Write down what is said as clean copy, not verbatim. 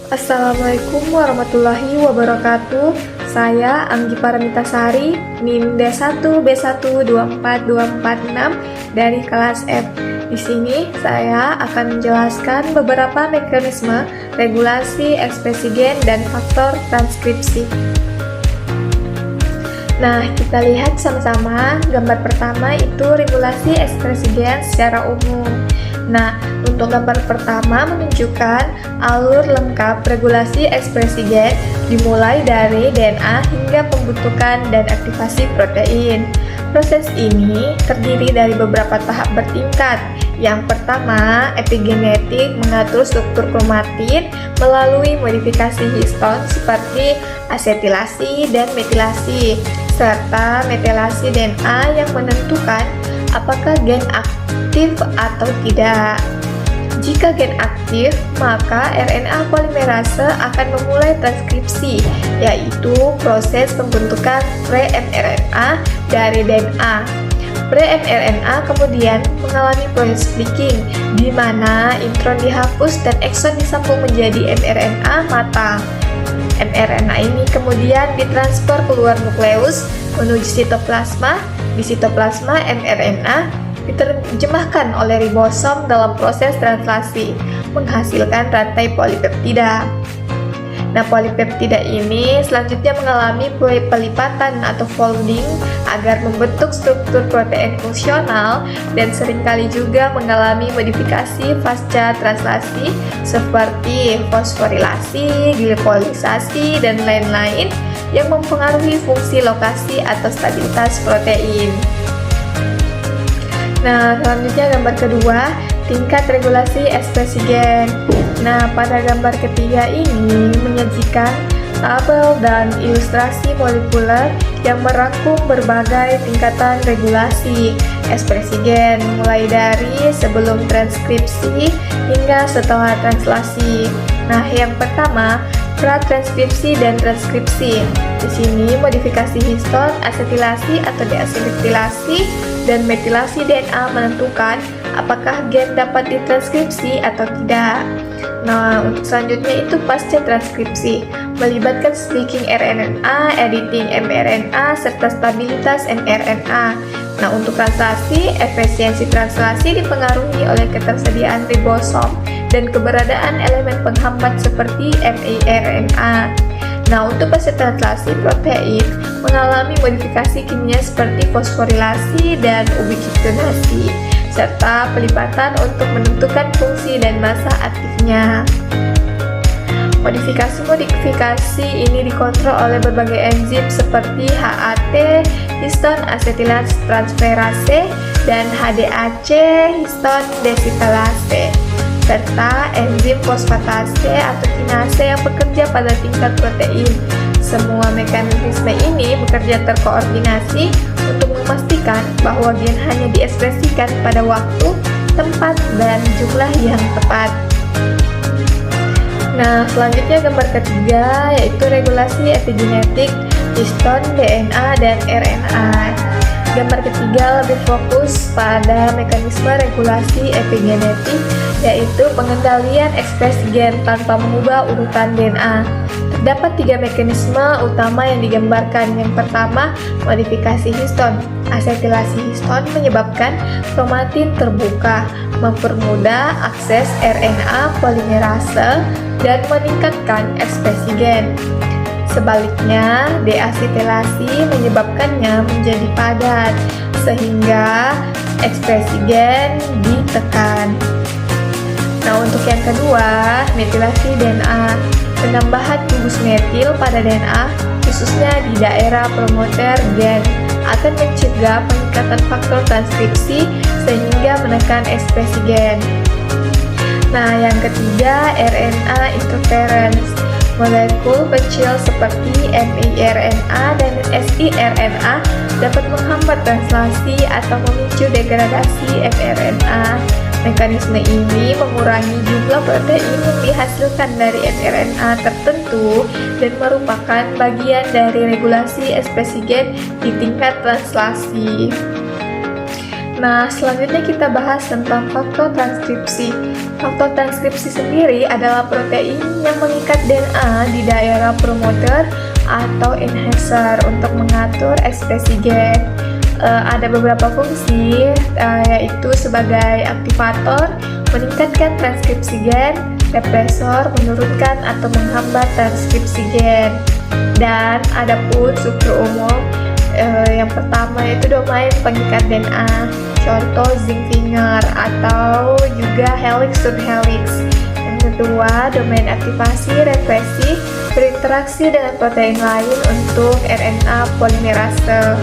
Assalamualaikum warahmatullahi wabarakatuh. Saya Anggi Paramitasari, NIM D1B124246 dari kelas F. Di sini saya akan menjelaskan beberapa mekanisme regulasi ekspresi gen dan faktor transkripsi. Nah, kita lihat sama-sama. Gambar pertama itu regulasi ekspresi gen secara umum. Nah, untuk gambar pertama menunjukkan alur lengkap regulasi ekspresi gen dimulai dari DNA hingga pembentukan dan aktivasi protein. Proses ini terdiri dari beberapa tahap bertingkat. Yang pertama, epigenetik mengatur struktur kromatin melalui modifikasi histon seperti asetilasi dan metilasi, serta metilasi DNA yang menentukan apakah gen aktif atau tidak. Jika gen aktif, maka RNA polimerase akan memulai transkripsi, yaitu proses pembentukan pre-mRNA dari DNA. Pre-mRNA kemudian mengalami proses splitting, di mana intron dihapus dan ekson disambung menjadi mRNA matang. mRNA ini kemudian ditransfer keluar nukleus menuju sitoplasma. Di sitoplasma, mRNA diterjemahkan oleh ribosom dalam proses translasi, menghasilkan rantai polipeptida. Nah, polipeptida ini selanjutnya mengalami pelipatan atau folding agar membentuk struktur protein fungsional dan seringkali juga mengalami modifikasi pasca translasi seperti fosforilasi, glicolisasi, dan lain-lain yang mempengaruhi fungsi lokasi atau stabilitas protein. Nah, selanjutnya gambar kedua, tingkat regulasi ekspresi gen. Nah, pada gambar ketiga ini menyajikan tabel dan ilustrasi molekuler yang merangkum berbagai tingkatan regulasi ekspresi gen, mulai dari sebelum transkripsi hingga setelah translasi. Nah, yang pertama, pratranskripsi dan transkripsi. Di sini modifikasi histon, asetilasi atau deasetilasi, dan metilasi DNA menentukan apakah gen dapat ditranskripsi atau tidak. Nah, untuk selanjutnya itu pasca transkripsi, melibatkan speaking RNA, editing mRNA, serta stabilitas mRNA. Nah, untuk translasi, efisiensi translasi dipengaruhi oleh ketersediaan ribosom dan keberadaan elemen penghambat seperti miRNA. Nah, untuk pasca translasi, protein mengalami modifikasi kimia seperti fosforilasi dan ubiquitinasi, serta pelipatan untuk menentukan fungsi dan massa aktifnya. Modifikasi ini dikontrol oleh berbagai enzim seperti HAT, histon asetilase transferase, dan HDAC, histon desitylase, serta enzim fosfatase atau kinase yang bekerja pada tingkat protein. Semua mekanisme ini bekerja terkoordinasi untuk memastikan bahwa gen hanya diekspresikan pada waktu, tempat, dan jumlah yang tepat. Nah, selanjutnya gambar ketiga yaitu regulasi epigenetik histon, DNA, dan RNA. Gambar ketiga lebih fokus pada mekanisme regulasi epigenetik, yaitu pengendalian ekspresi gen tanpa mengubah urutan DNA. Terdapat tiga mekanisme utama yang digambarkan. Yang pertama, modifikasi histon. Asetilasi histon menyebabkan kromatin terbuka, mempermudah akses RNA polimerase, dan meningkatkan ekspresi gen. Sebaliknya, deasetilasi menyebabkannya menjadi padat, sehingga ekspresi gen ditekan. Nah, untuk yang kedua, metilasi DNA. Penambahan gugus metil pada DNA, khususnya di daerah promoter gen, akan mencegah peningkatan faktor transkripsi sehingga menekan ekspresi gen. Nah, yang ketiga, RNA interference. Molekul kecil seperti miRNA dan siRNA dapat menghambat translasi atau memicu degradasi mRNA. Mekanisme ini mengurangi jumlah protein yang dihasilkan dari mRNA tertentu dan merupakan bagian dari regulasi ekspresi gen di tingkat translasi. Nah, selanjutnya kita bahas tentang faktor transkripsi. Faktor transkripsi sendiri adalah protein yang mengikat DNA di daerah promoter atau enhancer untuk mengatur ekspresi gen. Ada beberapa fungsi, yaitu sebagai aktivator, meningkatkan transkripsi gen, represor, menurunkan atau menghambat transkripsi gen. Dan ada pun struktur umum. Yang pertama itu domain pengikat DNA, contoh zinc finger atau juga helix subhelix. Yang kedua, domain aktivasi represi berinteraksi dengan protein lain untuk RNA polimerase.